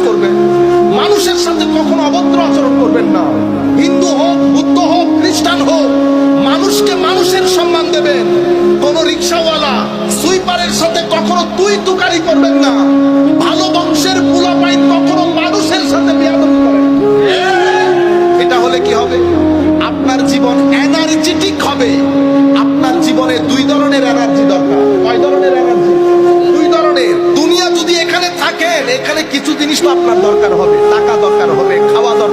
করবেন, মানুষের সাথে কখনো অভদ্র আচরণ করবেন না। হিন্দু হোক, বুদ্ধ হোক, খ্রিস্টান হোক, মানুষকে মানুষের সম্মান দেবেন। কোন রিক্সাওয়ালা সুইপারের সাথে কখনো তুই তুকারি করবেন না। ভালো বংশের পোলাপাইন কখনো মানুষের সাথে বেয়াদবি করেন। এটা হলে কি হবে? আপনার জীবন এনার্জেটিক হবে। আপনার জীবনে দুই ধরনের এনার্জি দরকার। কয় ধরনের এনার্জি? দুই ধরনের। দুনিয়া যদি এখানে থাকেন, এখানে কিছু জিনিস তো আপনার দরকার হবে। টাকা দরকার হবে, খাওয়া দরকার